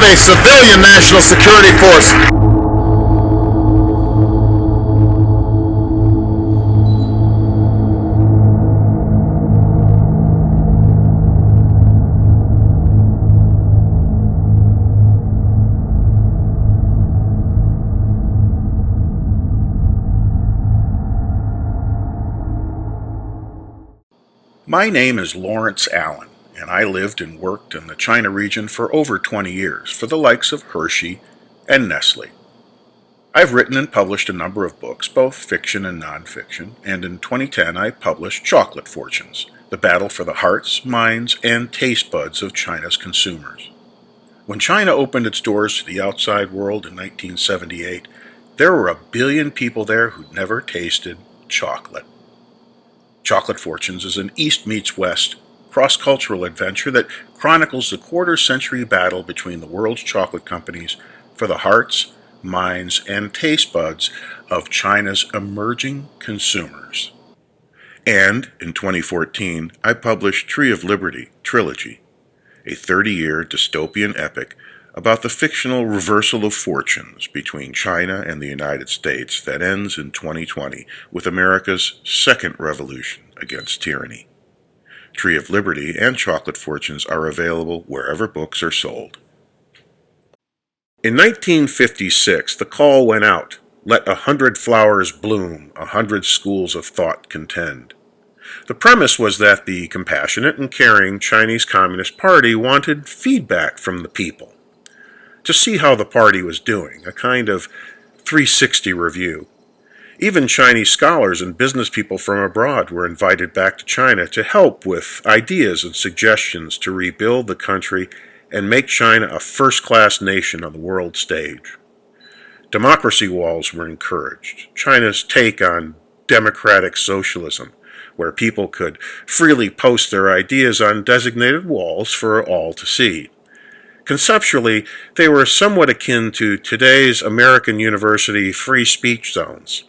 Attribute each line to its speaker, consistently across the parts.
Speaker 1: a civilian national security force.
Speaker 2: My name is Lawrence Allen, and I lived and worked in the China region for over 20 years for the likes of Hershey and Nestle. I've written and published a number of books, both fiction and nonfiction, and in 2010 I published Chocolate Fortunes, the battle for the hearts, minds, and taste buds of China's consumers. When China opened its doors to the outside world in 1978, there were 1 billion people there who'd never tasted chocolate. Chocolate Fortunes is an East meets West cross-cultural adventure that chronicles the quarter-century battle between the world's chocolate companies for the hearts, minds, and taste buds of China's emerging consumers. And in 2014, I published Tree of Liberty Trilogy, a 30-year dystopian epic about the fictional reversal of fortunes between China and the United States that ends in 2020 with America's second revolution against tyranny. Tree of Liberty and Chocolate Fortunes are available wherever books are sold. In 1956, the call went out, "Let 100 flowers bloom, 100 schools of thought contend." The premise was that the compassionate and caring Chinese Communist Party wanted feedback from the people to see how the party was doing, a kind of 360 review. Even Chinese scholars and business people from abroad were invited back to China to help with ideas and suggestions to rebuild the country and make China a first-class nation on the world stage. Democracy walls were encouraged, China's take on democratic socialism, where people could freely post their ideas on designated walls for all to see. Conceptually, they were somewhat akin to today's American university free speech zones.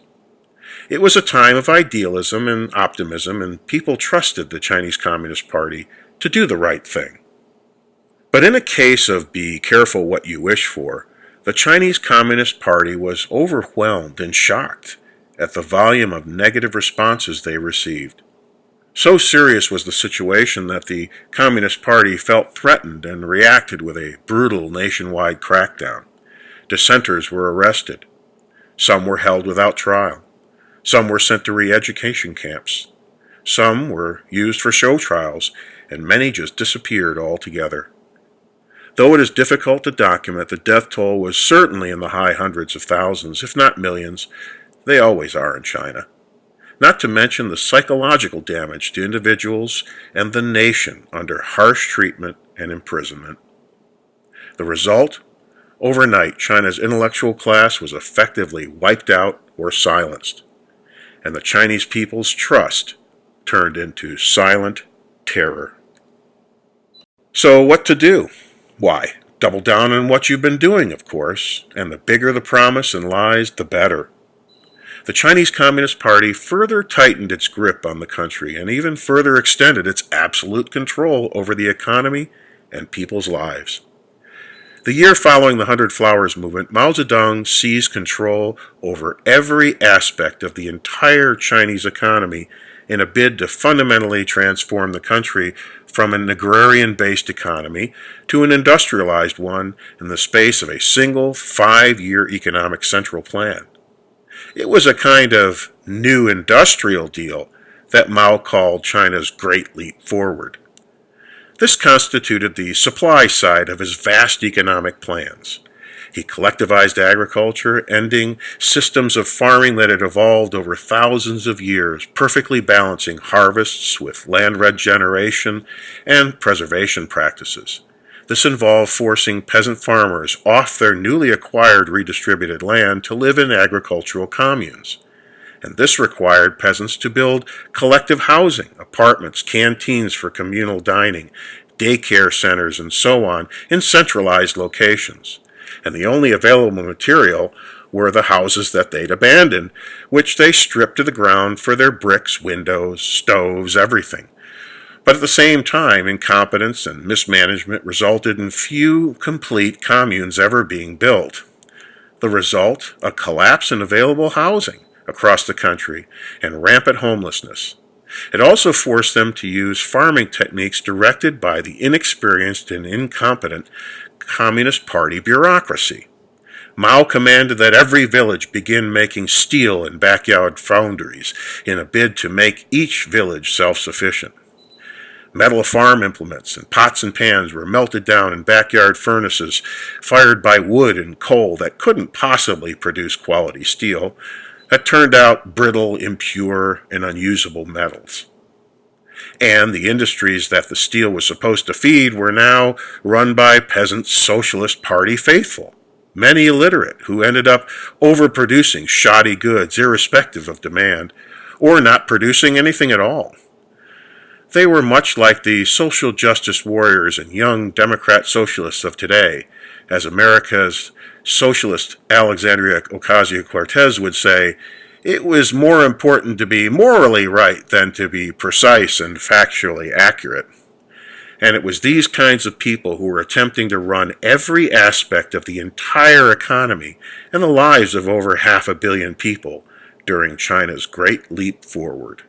Speaker 2: It was a time of idealism and optimism, and people trusted the Chinese Communist Party to do the right thing. But in a case of be careful what you wish for, the Chinese Communist Party was overwhelmed and shocked at the volume of negative responses they received. So serious was the situation that the Communist Party felt threatened and reacted with a brutal nationwide crackdown. Dissenters were arrested. Some were held without trial. Some were sent to re-education camps. Some were used for show trials, and many just disappeared altogether. Though it is difficult to document, the death toll was certainly in the high hundreds of thousands, if not millions. They always are in China. Not to mention the psychological damage to individuals and the nation under harsh treatment and imprisonment. The result? Overnight, China's intellectual class was effectively wiped out or silenced, and the Chinese people's trust turned into silent terror. So what to do? Why, double down on what you've been doing, of course, and the bigger the promise and lies, the better. The Chinese Communist Party further tightened its grip on the country and even further extended its absolute control over the economy and people's lives. The year following the 100 Flowers movement, Mao Zedong seized control over every aspect of the entire Chinese economy in a bid to fundamentally transform the country from an agrarian-based economy to an industrialized one in the space of a single 5-year economic central plan. It was a kind of new industrial deal that Mao called China's Great Leap Forward. This constituted the supply side of his vast economic plans. He collectivized agriculture, ending systems of farming that had evolved over thousands of years, perfectly balancing harvests with land regeneration and preservation practices. This involved forcing peasant farmers off their newly acquired redistributed land to live in agricultural communes. And this required peasants to build collective housing, apartments, canteens for communal dining, daycare centers, and so on in centralized locations. And the only available material were the houses that they'd abandoned, which they stripped to the ground for their bricks, windows, stoves, everything. But at the same time, incompetence and mismanagement resulted in few complete communes ever being built. The result, a collapse in available housing across the country and rampant homelessness. It also forced them to use farming techniques directed by the inexperienced and incompetent Communist Party bureaucracy. Mao commanded that every village begin making steel in backyard foundries in a bid to make each village self-sufficient. Metal farm implements and pots and pans were melted down in backyard furnaces fired by wood and coal that couldn't possibly produce quality steel, that turned out brittle, impure, and unusable metals. And the industries that the steel was supposed to feed were now run by peasant Socialist Party faithful, many illiterate, who ended up overproducing shoddy goods irrespective of demand, or not producing anything at all. They were much like the social justice warriors and young Democrat socialists of today, as America's socialist Alexandria Ocasio-Cortez would say. It was more important to be morally right than to be precise and factually accurate. And it was these kinds of people who were attempting to run every aspect of the entire economy and the lives of over 500 million people during China's Great Leap Forward.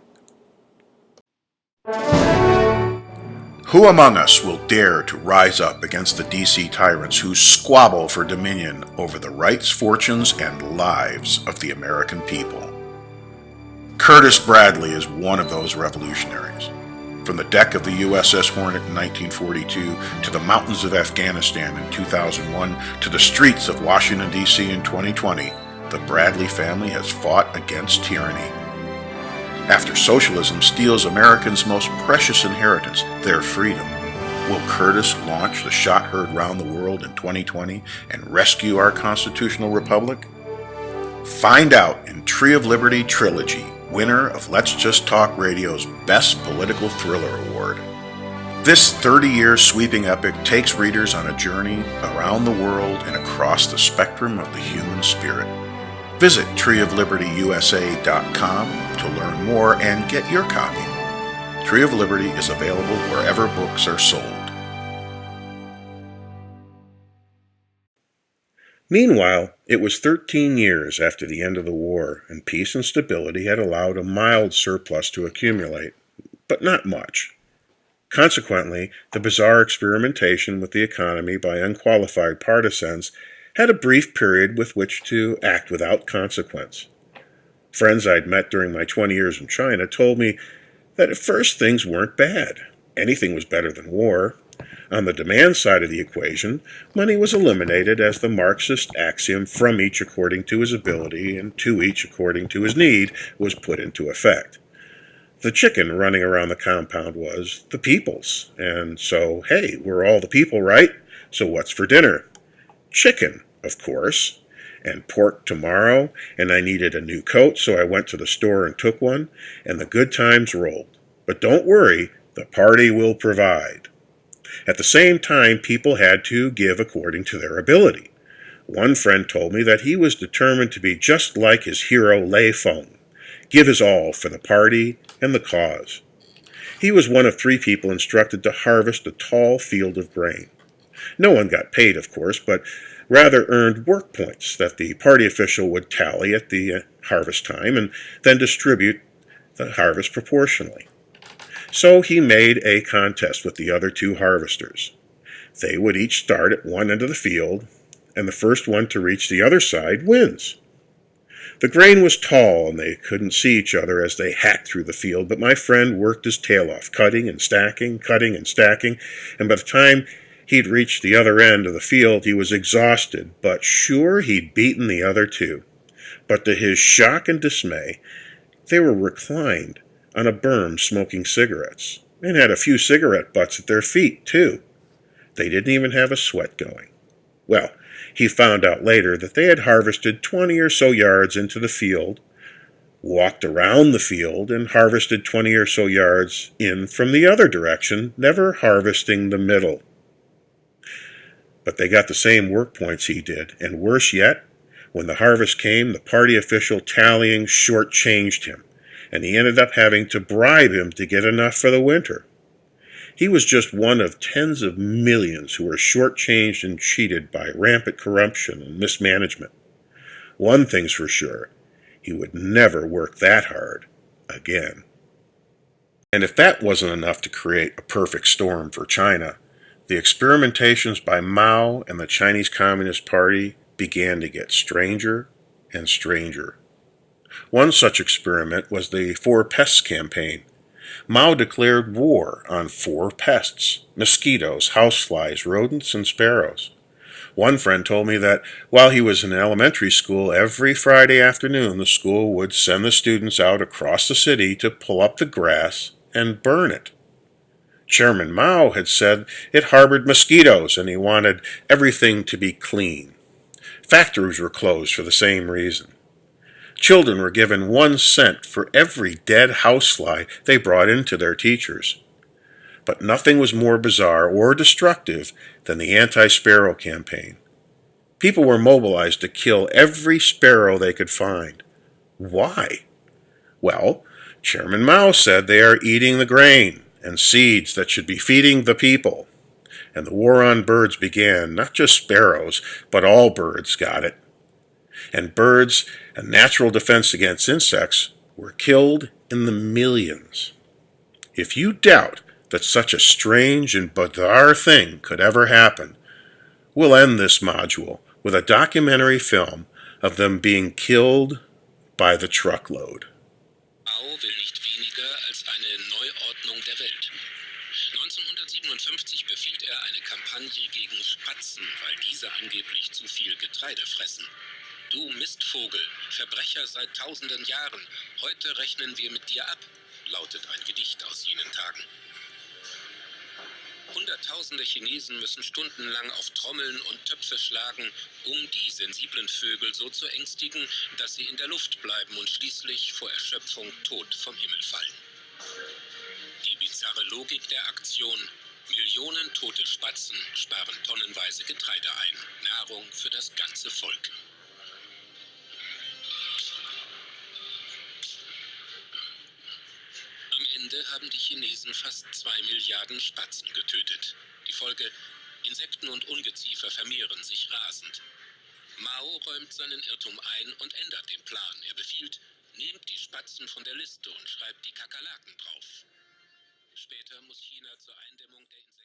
Speaker 2: Who among us will dare to rise up against the DC tyrants who squabble for dominion over the rights, fortunes, and lives of the American people? Curtis Bradley is one of those revolutionaries. From the deck of the USS Hornet in 1942 to the mountains of Afghanistan in 2001 to the streets of Washington, D.C. in 2020, the Bradley family has fought against tyranny. After socialism steals Americans' most precious inheritance, their freedom, will Curtis launch the shot heard round the world in 2020 and rescue our constitutional republic? Find out in Tree of Liberty Trilogy, winner of Let's Just Talk Radio's Best Political Thriller Award. This 30-year sweeping epic takes readers on a journey around the world and across the spectrum of the human spirit. Visit treeoflibertyusa.com to learn more and get your copy. Tree of Liberty is available wherever books are sold. Meanwhile, it was 13 years after the end of the war, and peace and stability had allowed a mild surplus to accumulate, but not much. Consequently, the bizarre experimentation with the economy by unqualified partisans had a brief period with which to act without consequence. Friends I'd met during my 20 years in China told me that at first things weren't bad. Anything was better than war. On the demand side of the equation, money was eliminated as the Marxist axiom "from each according to his ability and to each according to his need" was put into effect. The chicken running around the compound was the people's, and so, hey, we're all the people, right? So what's for dinner? Chicken, of course, and pork tomorrow, and I needed a new coat, so I went to the store and took one, and the good times rolled. But don't worry, the party will provide. At the same time, people had to give according to their ability. One friend told me that he was determined to be just like his hero Lei Feng, give his all for the party and the cause. He was one of 3 people instructed to harvest a tall field of grain. No one got paid, of course, but rather earned work points that the party official would tally at the harvest time and then distribute the harvest proportionally. So he made a contest with the other 2 harvesters. They would each start at one end of the field, and the first one to reach the other side wins. The grain was tall, and they couldn't see each other as they hacked through the field, but my friend worked his tail off, cutting and stacking, and by the time he'd reached the other end of the field, he was exhausted, but sure he'd beaten the other 2. But to his shock and dismay, they were reclined on a berm smoking cigarettes, and had a few cigarette butts at their feet, too. They didn't even have a sweat going. Well, he found out later that they had harvested 20 or so yards into the field, walked around the field, and harvested 20 or so yards in from the other direction, never harvesting the middle. But they got the same work points he did, and worse yet, when the harvest came, the party official tallying shortchanged him, and he ended up having to bribe him to get enough for the winter. He was just one of tens of millions who were shortchanged and cheated by rampant corruption and mismanagement. One thing's for sure, he would never work that hard again. And if that wasn't enough to create a perfect storm for China, the experimentations by Mao and the Chinese Communist Party began to get stranger and stranger. One such experiment was the Four Pests campaign. Mao declared war on four pests: mosquitoes, houseflies, rodents, and sparrows. One friend told me that while he was in elementary school, every Friday afternoon the school would send the students out across the city to pull up the grass and burn it. Chairman Mao had said it harbored mosquitoes and he wanted everything to be clean. Factories were closed for the same reason. Children were given 1 cent for every dead housefly they brought into their teachers. But nothing was more bizarre or destructive than the anti-sparrow campaign. People were mobilized to kill every sparrow they could find. Why? Well, Chairman Mao said they are eating the grain and seeds that should be feeding the people. And the war on birds began. Not just sparrows, but all birds got it. And birds, a natural defense against insects, were killed in the millions. If you doubt that such a strange and bizarre thing could ever happen, we'll end this module with a documentary film of them being killed by the truckload.
Speaker 3: Mao will nicht weniger als eine Neuordnung der Welt. 1957 befiehlt er eine Kampagne gegen Spatzen, weil diese angeblich zu viel Getreide fressen. Du Mistvogel, Verbrecher seit tausenden Jahren, heute rechnen wir mit dir ab, lautet ein Gedicht aus jenen Tagen. Hunderttausende Chinesen müssen stundenlang auf Trommeln und Töpfe schlagen, um die sensiblen Vögel so zu ängstigen, dass sie in der Luft bleiben und schließlich vor Erschöpfung tot vom Himmel fallen. Die bizarre Logik der Aktion: Millionen tote Spatzen sparen tonnenweise Getreide ein, Nahrung für das ganze Volk. Am Ende haben die Chinesen fast 2 Milliarden Spatzen getötet. Die Folge: Insekten und Ungeziefer vermehren sich rasend. Mao räumt seinen Irrtum ein und ändert den Plan. Er befiehlt: Nehmt die Spatzen von der Liste und schreibt die Kakerlaken drauf. Später muss China zur Eindämmung der Insekten